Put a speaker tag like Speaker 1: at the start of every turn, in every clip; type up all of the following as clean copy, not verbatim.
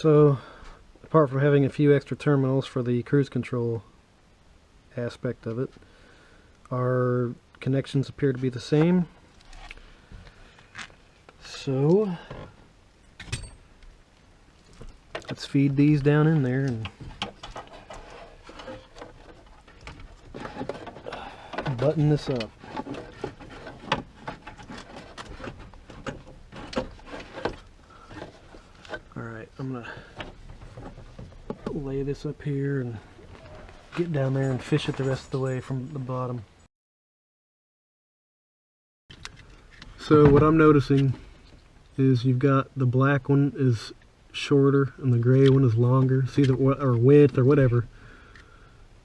Speaker 1: So, apart from having a few extra terminals for the cruise control aspect of it, our connections appear to be the same. So, let's feed these down in there and button this up. Alright, I'm gonna lay this up here and get down there and fish it the rest of the way from the bottom. So what I'm noticing is you've got the black one is shorter and the gray one is longer. See the or width or whatever.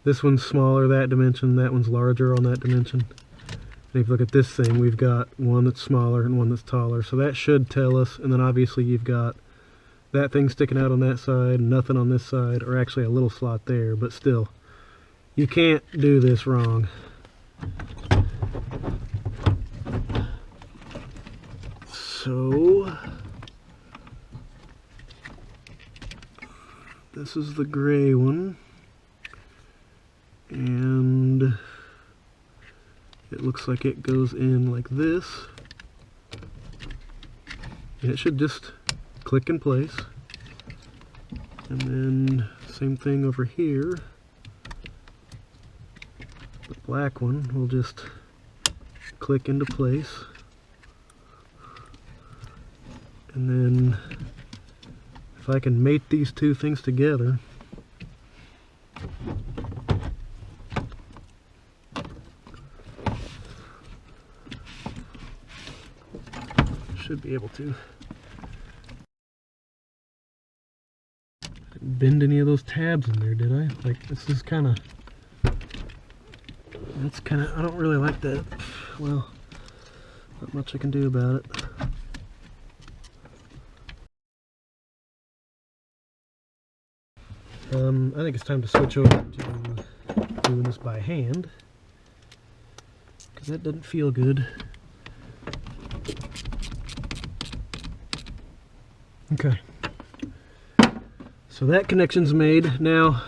Speaker 1: This one's smaller that dimension, that one's larger on that dimension. And if you look at this thing, we've got one that's smaller and one that's taller. So that should tell us, and then obviously you've got that thing sticking out on that side, nothing on this side, or actually a little slot there, but still, you can't do this wrong. So, this is the gray one, and it looks like it goes in like this, and it should just click in place. And then same thing over here. The black one will just click into place. And then if I can mate these two things together, should be able to. Didn't bend any of those tabs in there, did I? Like, this is kind of, that's kind of, I don't really like that. Well, not much I can do about it. I think it's time to switch over to doing this by hand, because that doesn't feel good. Okay, so that connection's made. Now,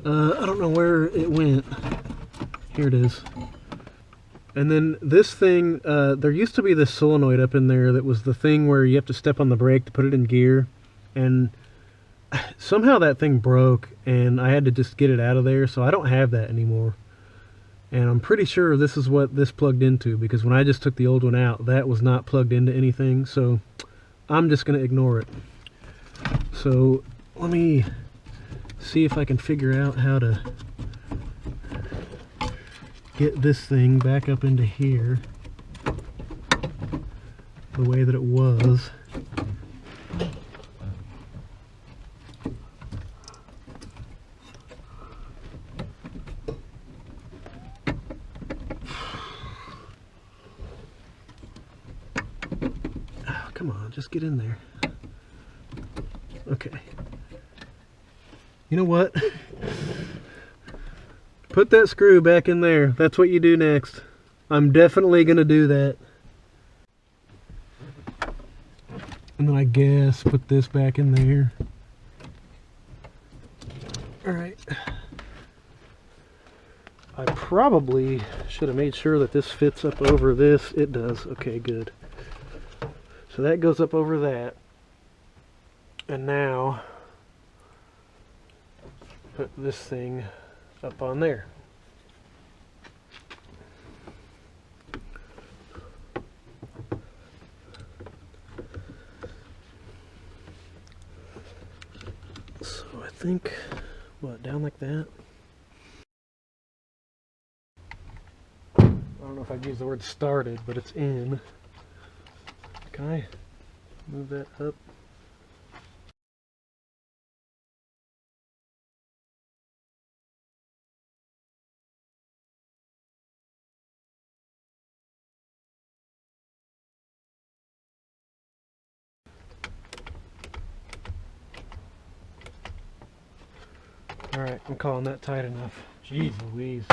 Speaker 1: I don't know where it went. Here it is. And then this thing, there used to be this solenoid up in there that was the thing where you have to step on the brake to put it in gear, and somehow that thing broke and I had to just get it out of there, so I don't have that anymore. And I'm pretty sure this is what this plugged into, because when I just took the old one out, that was not plugged into anything, so I'm just going to ignore it. So let me see if I can figure out how to get this thing back up into here the way that it was. Come on, just get in there. Okay. You know what? Put that screw back in there. That's what you do next. I'm definitely going to do that. And then I guess put this back in there. Alright. I probably should have made sure that this fits up over this. It does. Okay, good. So that goes up over that. And now put this thing up on there. So I think, what, down like that? I don't know if I'd use the word started, but it's in. Can I move that up? Alright, I'm calling that tight enough. Jeez Louise.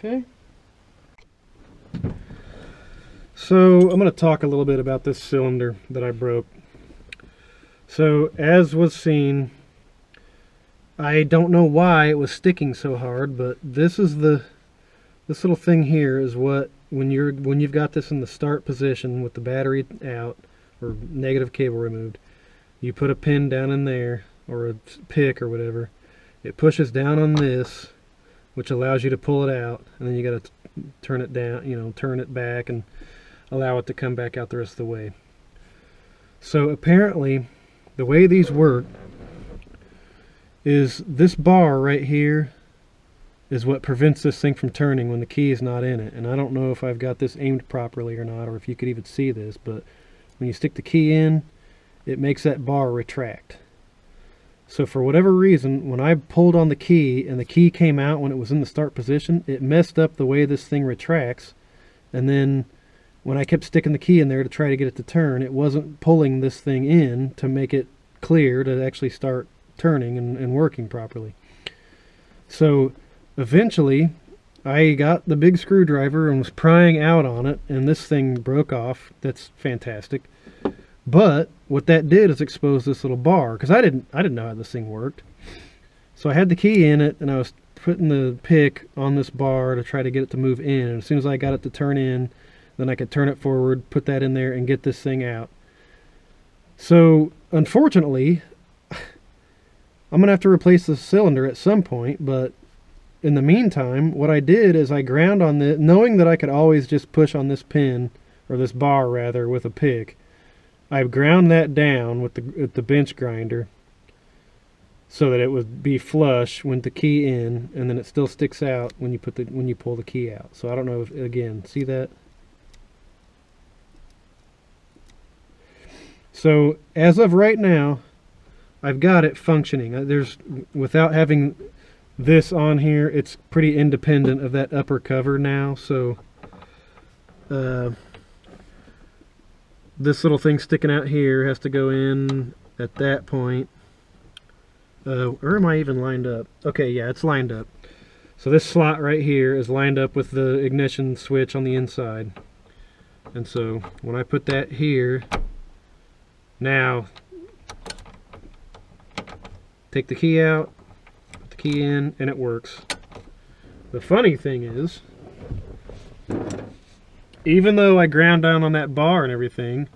Speaker 1: Okay. So I'm going to talk a little bit about this cylinder that I broke. So as was seen, I don't know why it was sticking so hard, but this little thing here is what, when you've got this in the start position with the battery out or negative cable removed, you put a pin down in there or a pick or whatever. It pushes down on this, which allows you to pull it out, and then you got to turn it down, you know, turn it back and allow it to come back out the rest of the way. So apparently the way these work is this bar right here is what prevents this thing from turning when the key is not in it. And I don't know if I've got this aimed properly or not, or if you could even see this, but when you stick the key in, it makes that bar retract. So for whatever reason, when I pulled on the key and the key came out when it was in the start position, it messed up the way this thing retracts. And then when I kept sticking the key in there to try to get it to turn, it wasn't pulling this thing in to make it clear to actually start turning and working properly. So eventually I got the big screwdriver and was prying out on it, and this thing broke off. That's fantastic. But what that did is expose this little bar, because I didn't know how this thing worked. So I had the key in it and I was putting the pick on this bar to try to get it to move in, and as soon as I got it to turn in, then I could turn it forward, put that in there, and get this thing out. So, unfortunately, I'm going to have to replace the cylinder at some point, but in the meantime, what I did is I ground on this, knowing that I could always just push on this pin, or this bar rather, with a pick. I ground that down with the bench grinder so that it would be flush with the key in, and then it still sticks out when you pull the key out. So I don't know if, again, see that? So as of right now, I've got it functioning. Without having this on here, it's pretty independent of that upper cover now. So this little thing sticking out here has to go in at that point. Or am I even lined up? Okay, yeah, it's lined up. So this slot right here is lined up with the ignition switch on the inside. And so when I put that here, now, take the key out, put the key in, and it works. The funny thing is, even though I ground down on that bar and everything,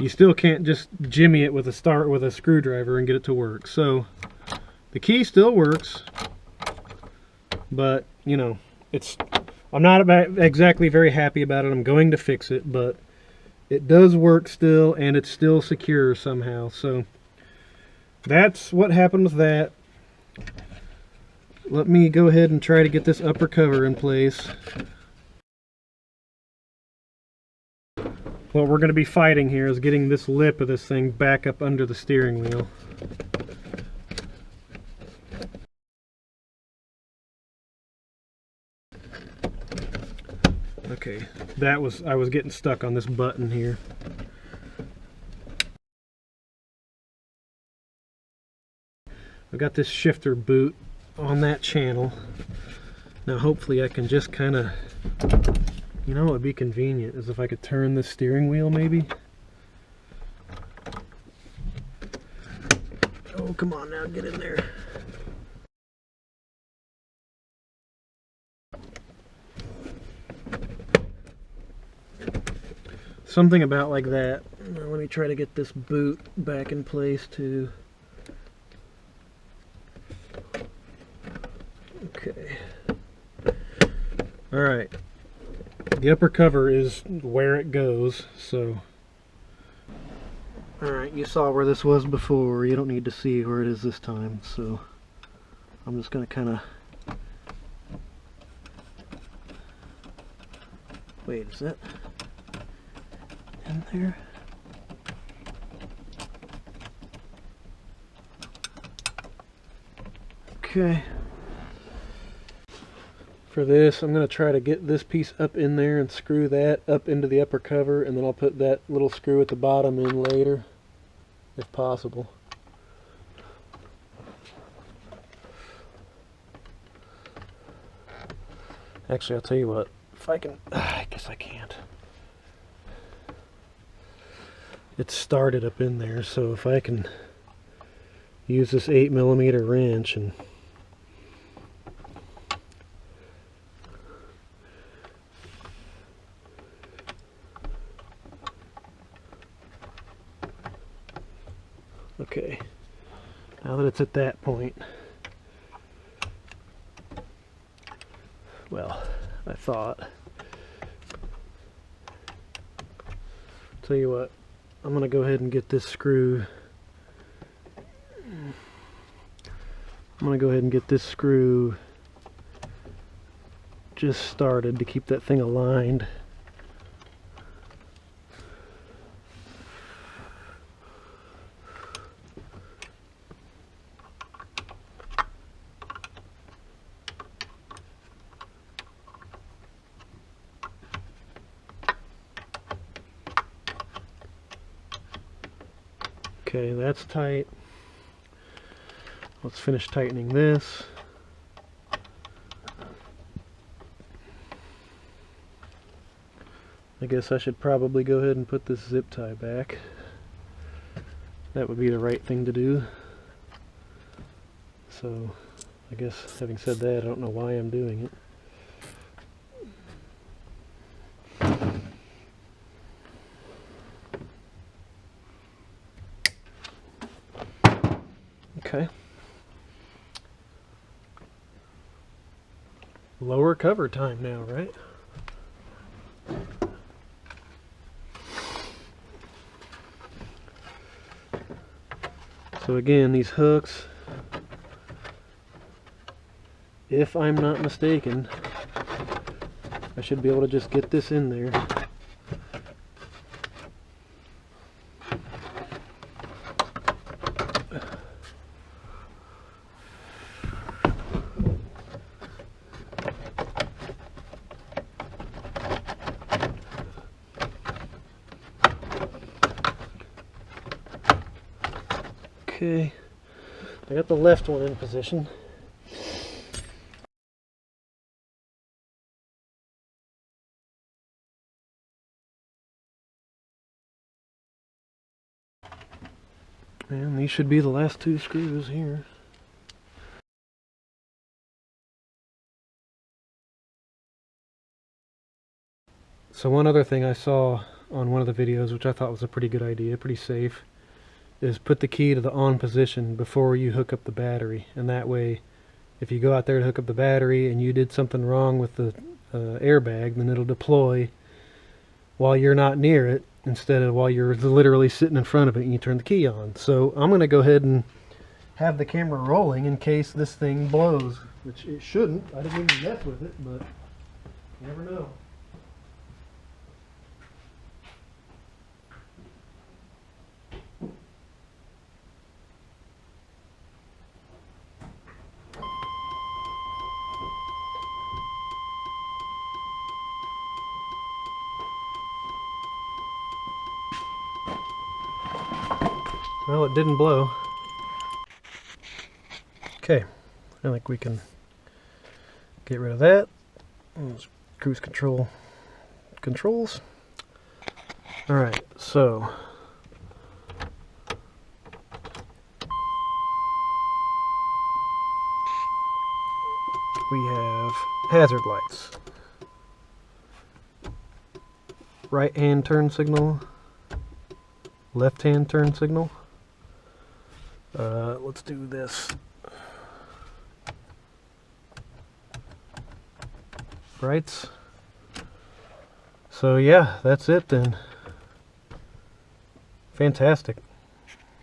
Speaker 1: you still can't just jimmy it with a screwdriver and get it to work. So the key still works, but you know, I'm not exactly very happy about it. I'm going to fix it, but it does work still, and it's still secure somehow. So that's what happened with that. Let me go ahead and try to get this upper cover in place. What we're going to be fighting here is getting this lip of this thing back up under the steering wheel. Okay, I was getting stuck on this button here. I've got this shifter boot on that channel. Now hopefully I can just kind of, you know what would be convenient is if I could turn the steering wheel maybe. Oh, come on now, get in there. Something about like that. Now, let me try to get this boot back in place too. Okay. Alright. The upper cover is where it goes, so. Alright, you saw where this was before. You don't need to see where it is this time, so I'm just going to kind of. Wait, is that in there? Okay. For this, I'm going to try to get this piece up in there and screw that up into the upper cover, and then I'll put that little screw at the bottom in later, if possible. Actually, I'll tell you what, if I can, I guess I can't. It's started up in there, so if I can use this 8mm wrench and okay, now that it's at that point, well, I thought, tell you what, I'm going to go ahead and get this screw. I'm going to go ahead and get this screw just started to keep that thing aligned. Okay, that's tight. Let's finish tightening this. I guess I should probably go ahead and put this zip tie back. That would be the right thing to do. So, I guess having said that, I don't know why I'm doing it. Okay. Lower cover time now, right? So again, these hooks, if I'm not mistaken, I should be able to just get this in there. Okay, I got the left one in position. And these should be the last two screws here. So one other thing I saw on one of the videos, which I thought was a pretty good idea, pretty safe, is put the key to the on position before you hook up the battery, and that way if you go out there to hook up the battery and you did something wrong with the airbag, then it'll deploy while you're not near it instead of while you're literally sitting in front of it and you turn the key on. So I'm going to go ahead and have the camera rolling in case this thing blows, which it shouldn't. I didn't even mess with it, but you never know. Well, it didn't blow. Okay, I think we can get rid of that. Those cruise control controls. Alright, so we have hazard lights. Right hand turn signal, left hand turn signal. Let's do this. Brights. So yeah, that's it then. Fantastic.